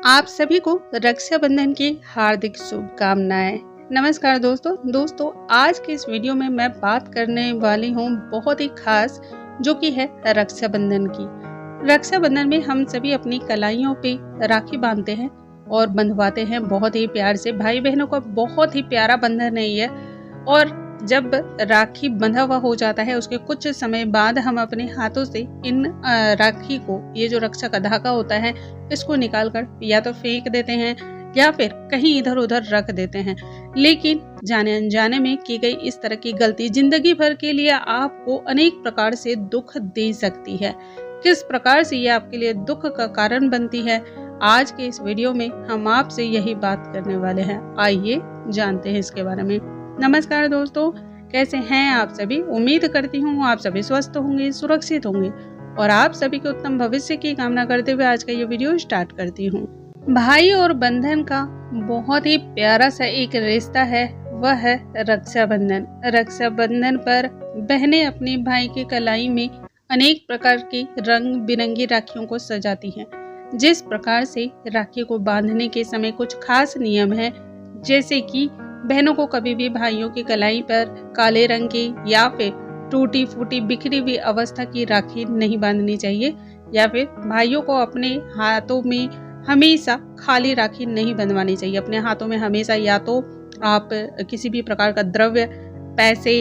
आप सभी को रक्षाबंधन की हार्दिक शुभकामनाएं। नमस्कार दोस्तों, आज के इस वीडियो में मैं बात करने वाली हूँ बहुत ही खास, जो कि है रक्षाबंधन की। रक्षाबंधन में हम सभी अपनी कलाइयों पे राखी बांधते हैं और बंधवाते हैं बहुत ही प्यार से। भाई बहनों का बहुत ही प्यारा बंधन है ये। और जब राखी बंधा हुआ हो जाता है, उसके कुछ समय बाद हम अपने हाथों से इन राखी को, ये जो रक्षा का धागा होता है, इसको निकालकर या तो फेंक देते हैं या फिर कहीं इधर उधर रख देते हैं। लेकिन जाने अनजाने में की गई इस तरह की गलती जिंदगी भर के लिए आपको अनेक प्रकार से दुख दे सकती है। किस प्रकार से ये आपके लिए दुख का कारण बनती है, आज के इस वीडियो में हम आपसे यही बात करने वाले हैं। आइए जानते हैं इसके बारे में। नमस्कार दोस्तों, कैसे हैं आप सभी। उम्मीद करती हूँ आप सभी स्वस्थ होंगे, सुरक्षित होंगे और आप सभी के उत्तम भविष्य की कामना करते हुए आज का ये वीडियो स्टार्ट करती हूँ। भाई और बंधन का बहुत ही प्यारा सा एक रिश्ता है, वह है रक्षाबंधन। रक्षाबंधन पर बहनें अपने भाई की कलाई में अनेक प्रकार की रंग बिरंगी राखियों को सजाती हैं। जिस प्रकार से राखी को बांधने के समय कुछ खास नियम है, जैसे कि बहनों को कभी भी भाइयों की कलाई पर काले रंग की या फिर टूटी फूटी बिखरी हुई अवस्था की राखी नहीं बांधनी चाहिए, या फिर भाइयों को अपने हाथों में हमेशा खाली राखी नहीं बंधवानी चाहिए। अपने हाथों में हमेशा या तो आप किसी भी प्रकार का द्रव्य, पैसे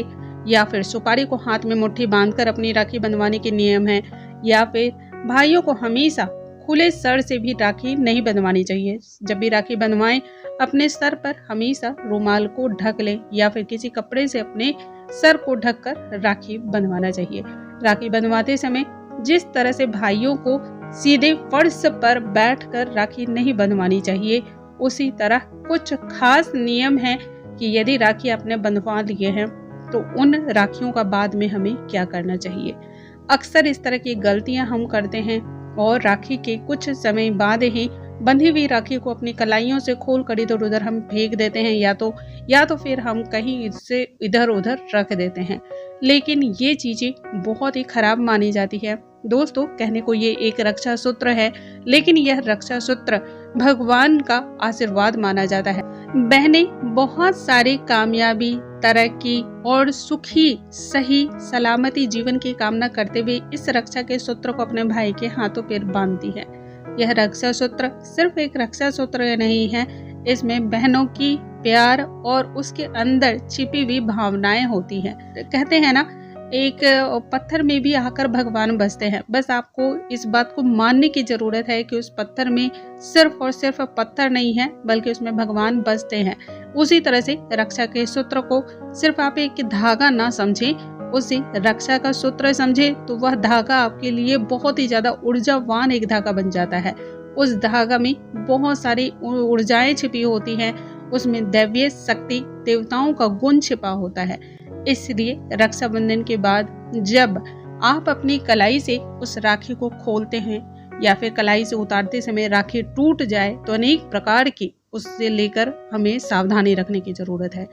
या फिर सुपारी को हाथ में मुट्ठी बांधकर अपनी राखी बंधवाने के नियम है। या फिर भाइयों को हमेशा खुले सर से भी राखी नहीं बंधवानी चाहिए। जब भी राखी बंधवाएं, अपने सर पर हमेशा रुमाल को ढक लें या फिर किसी कपड़े से अपने सर को ढककर राखी बंधवाना चाहिए। राखी बंधवाते समय जिस तरह से भाइयों को सीधे फर्श पर बैठकर राखी नहीं बंधवानी चाहिए, उसी तरह कुछ खास नियम हैं कि यदि राखी आपने बंधवा लिए हैं तो उन राखियों का बाद में हमें क्या करना चाहिए। अक्सर इस तरह की गलतियां हम करते हैं और राखी के कुछ समय बाद ही बंधी हुई राखी को अपनी कलाइयों से खोल कर इधर उधर हम फेंक देते हैं, या तो फिर हम कहीं इससे इधर उधर रख देते हैं। लेकिन ये चीजें बहुत ही खराब मानी जाती है दोस्तों। कहने को ये एक रक्षा सूत्र है, लेकिन यह रक्षा सूत्र भगवान का आशीर्वाद माना जाता है। बहनें बहुत सारी कामयाबी, तरक्की और सुखी सही सलामती जीवन की कामना करते हुए इस रक्षा के सूत्र को अपने भाई के हाथों पर बांधती है। यह रक्षा सूत्र सिर्फ एक रक्षा सूत्र नहीं है, इसमें बहनों की प्यार और उसके अंदर छिपी हुई भावनाएं होती हैं। कहते हैं ना, एक पत्थर में भी आकर भगवान बसते हैं। बस आपको इस बात को मानने की जरूरत है कि उस पत्थर में सिर्फ और सिर्फ पत्थर नहीं है, बल्कि उसमें भगवान बसते हैं। उसी तरह से रक्षा के सूत्र को सिर्फ आप एक धागा ना समझें, उसे रक्षा का सूत्र समझे तो वह धागा आपके लिए बहुत ही ज्यादा ऊर्जावान एक धागा बन जाता है। उस धागा में बहुत सारी ऊर्जाएं छिपी होती हैं, उसमें दैवीय शक्ति, देवताओं का गुण छिपा होता है। इसलिए रक्षाबंधन के बाद जब आप अपनी कलाई से उस राखी को खोलते हैं या फिर कलाई से उतारते समय राखी टूट जाए, तो अनेक प्रकार की उससे लेकर हमें सावधानी रखने की जरूरत है।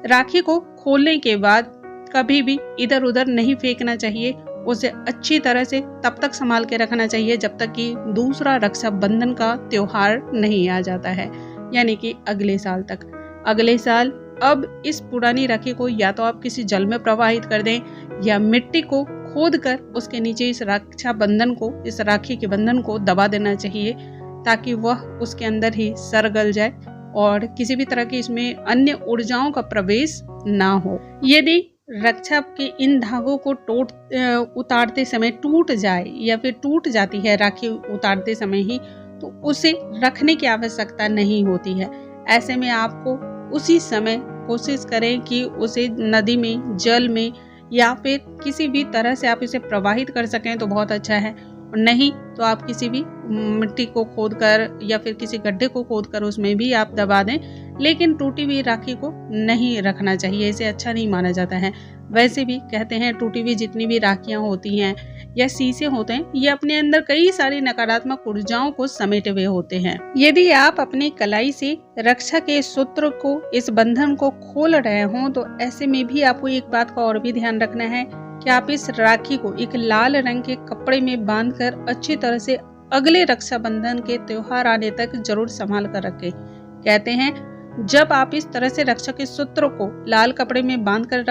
राखी को खोलने के बाद कभी भी इधर उधर नहीं फेंकना चाहिए। उसे अच्छी तरह से तब तक संभाल के रखना चाहिए जब तक कि दूसरा रक्षाबंधन का त्योहार नहीं आ जाता है, यानी कि अगले साल तक। अगले साल अब इस पुरानी राखी को या तो आप किसी जल में प्रवाहित कर दें या मिट्टी को खोद कर उसके नीचे इस रक्षाबंधन को, इस राखी के बंधन को दबा देना चाहिए, ताकि वह उसके अंदर ही सर गल जाए और किसी भी तरह की इसमें अन्य ऊर्जाओं का प्रवेश ना हो। यदि रक्षा के इन धागों को उतारते समय टूट जाए या फिर टूट जाती है राखी उतारते समय ही, तो उसे रखने की आवश्यकता नहीं होती है। ऐसे में आपको उसी समय कोशिश करें कि उसे नदी में, जल में या फिर किसी भी तरह से आप इसे प्रवाहित कर सकें तो बहुत अच्छा है। और नहीं तो आप किसी भी मिट्टी को खोदकर या फिर किसी गड्ढे को खोदकर उसमें भी आप दबा दें, लेकिन टूटी हुई राखी को नहीं रखना चाहिए, इसे अच्छा नहीं माना जाता है। वैसे भी कहते हैं टूटी हुई जितनी भी राखियां होती हैं या शीशे होते हैं, ये अपने अंदर कई सारी नकारात्मक ऊर्जाओं को समेटे हुए होते हैं। यदि आप अपनी कलाई से रक्षा के सूत्र को, इस बंधन को खोल रहे हों, तो ऐसे में भी आपको एक बात का और भी ध्यान रखना है कि आप इस राखी को एक लाल रंग के कपड़े में बांधकर अच्छी तरह से अगले रक्षाबंधन के त्योहार आने तक जरूर संभाल कर रखें। कहते हैं जब आप इस तरह से रक्षा के सूत्र को लाल कपड़े में बांधकर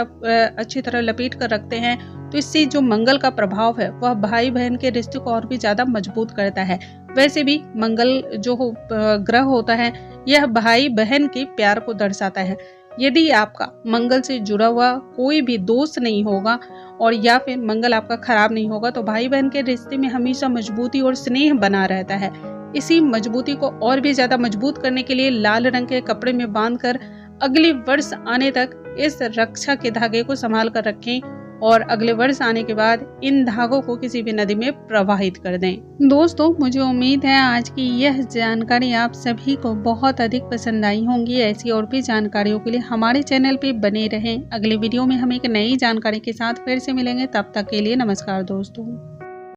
अच्छी तरह लपेट कर रखते हैं तो इससे जो मंगल का प्रभाव है वह भाई बहन के रिश्ते को और भी ज्यादा मजबूत करता है। वैसे भी मंगल जो ग्रह होता है यह भाई बहन के प्यार को दर्शाता है। यदि आपका मंगल से जुड़ा हुआ कोई भी दोष नहीं होगा और या फिर मंगल आपका खराब नहीं होगा तो भाई बहन के रिश्ते में हमेशा मजबूती और स्नेह बना रहता है। इसी मजबूती को और भी ज्यादा मजबूत करने के लिए लाल रंग के कपड़े में बांधकर अगले वर्ष आने तक इस रक्षा के धागे को संभाल कर रखें और अगले वर्ष आने के बाद इन धागों को किसी भी नदी में प्रवाहित कर दें। दोस्तों, मुझे उम्मीद है आज की यह जानकारी आप सभी को बहुत अधिक पसंद आई होंगी। ऐसी और भी जानकारियों के लिए हमारे चैनल पे बने रहें। अगले वीडियो में हम एक नई जानकारी के साथ फिर से मिलेंगे। तब तक के लिए नमस्कार दोस्तों।